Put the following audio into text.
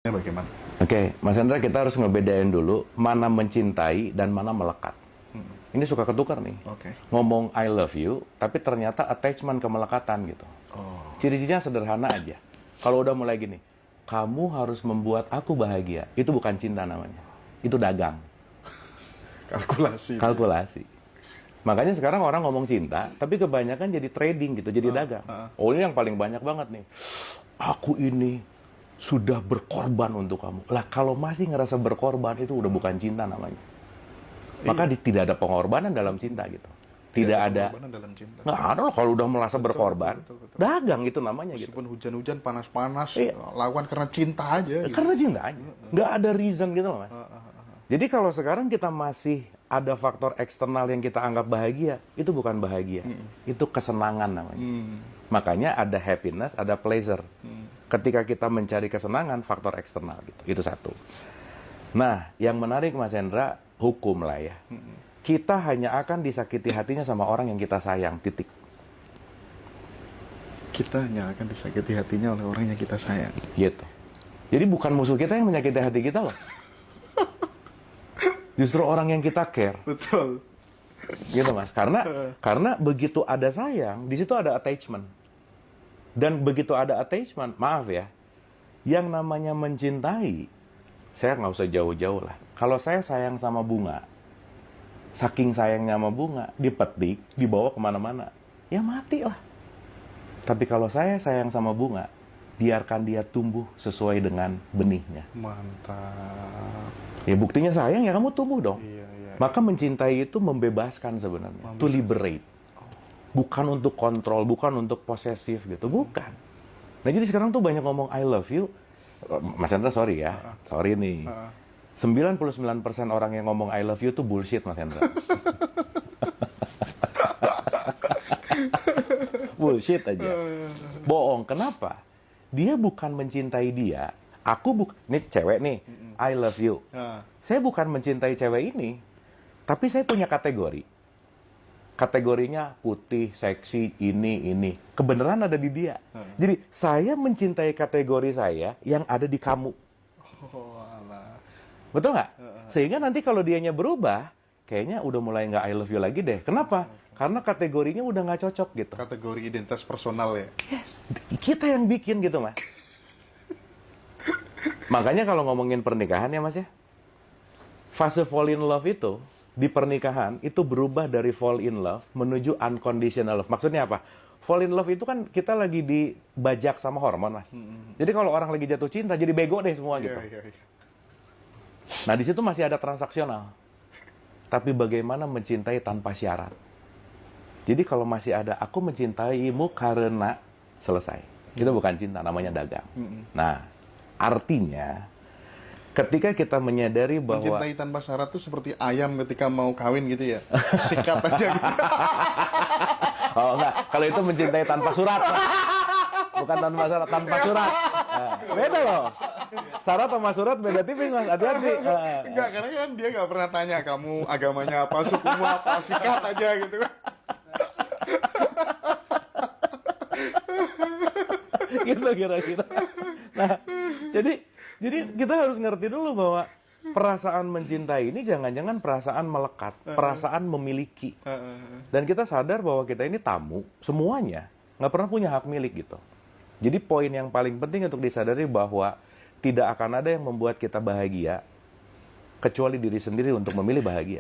Bagaimana? Oke, Mas Hendra, kita harus ngebedain dulu mana mencintai dan mana melekat. Ini suka ketukar nih. Oke. Ngomong I love you, tapi ternyata attachment ke melekatan gitu. Oh. Ciri-cirinya sederhana aja. Kalau udah mulai gini, kamu harus membuat aku bahagia. Itu bukan cinta namanya. Itu dagang. Kalkulasi. Kalkulasi. Makanya sekarang orang ngomong cinta, tapi kebanyakan jadi trading gitu, jadi dagang. Oh, ini yang paling banyak banget nih. Aku ini sudah berkorban untuk kamu. Lah, kalau masih ngerasa berkorban, itu udah bukan cinta namanya. Maka tidak ada pengorbanan dalam cinta gitu. Tidak ada. Pengorbanan dalam cinta. Nggak ada loh kalau udah merasa berkorban. Betul. Dagang itu namanya gitu. Meskipun hujan-hujan, panas-panas, Iya. lakukan karena cinta aja. Gitu. Karena cinta aja. Nggak ada reason gitu loh, Mas. Jadi kalau sekarang kita masih ada faktor eksternal yang kita anggap bahagia, itu bukan bahagia. Itu kesenangan namanya. Makanya ada happiness, ada pleasure. Ketika kita mencari kesenangan, faktor eksternal gitu. Itu satu. Nah, yang menarik Mas Hendra, hukum lah ya. Kita hanya akan disakiti hatinya sama orang yang kita sayang, titik. Kita hanya akan disakiti hatinya oleh orang yang kita sayang. Gitu. Jadi bukan musuh kita yang menyakiti hati kita loh. Justru orang yang kita care. Betul. Gitu Mas. Karena begitu ada sayang, di situ ada attachment. Dan begitu ada attachment, maaf ya, yang namanya mencintai, saya nggak usah jauh-jauh lah. Kalau saya sayang sama bunga, saking sayangnya sama bunga, dipetik, dibawa kemana-mana, ya mati lah. Tapi kalau saya sayang sama bunga, biarkan dia tumbuh sesuai dengan benihnya. Mantap. Ya buktinya sayang, ya kamu tumbuh dong. Iya. Maka mencintai itu membebaskan sebenarnya, to liberate. Bukan untuk kontrol, bukan untuk posesif gitu, bukan. Nah jadi sekarang tuh banyak ngomong I love you. Mas Hendra sorry ya, sorry nih. 99% orang yang ngomong I love you tuh bullshit Mas Hendra. Bullshit aja. Bohong, kenapa? Dia bukan mencintai dia. Nih cewek nih, I love you. Saya bukan mencintai cewek ini, tapi saya punya kategori. Kategorinya putih, seksi, ini. Kebenaran ada di dia. Jadi, saya mencintai kategori saya yang ada di kamu. Oh, alah. Betul nggak? Sehingga nanti kalau dianya berubah, kayaknya udah mulai nggak I love you lagi deh. Kenapa? Karena kategorinya udah nggak cocok gitu. Kategori identitas personal ya? Yes. Kita yang bikin gitu, Mas. Makanya kalau ngomongin pernikahan ya, Mas ya, fase fall in love itu, di pernikahan itu berubah dari fall in love menuju unconditional love. Maksudnya apa? Fall in love itu kan kita lagi dibajak sama hormon, Mas. Jadi kalau orang lagi jatuh cinta jadi bego deh semua gitu. Iya. Nah, di situ masih ada transaksional. Tapi bagaimana mencintai tanpa syarat? Jadi kalau masih ada aku mencintaimu karena selesai. Itu bukan cinta, namanya dagang. Nah, artinya ketika kita menyadari bahwa mencintai tanpa syarat itu seperti ayam ketika mau kawin gitu ya. Sikat aja gitu. Oh enggak, kalau itu mencintai tanpa surat. Bukan tanpa syarat, tanpa surat. Beda loh. Syarat sama surat beda tipis, Mas. Hati-hati. Enggak, karena kan dia nggak pernah tanya kamu agamanya apa, sukumu apa, sikat aja gitu kan. Gitu kira-kira. Nah, jadi kita harus ngerti dulu bahwa perasaan mencintai ini jangan-jangan perasaan melekat, perasaan memiliki. Dan kita sadar bahwa kita ini tamu, semuanya nggak pernah punya hak milik gitu. Jadi poin yang paling penting untuk disadari bahwa tidak akan ada yang membuat kita bahagia kecuali diri sendiri untuk memilih bahagia.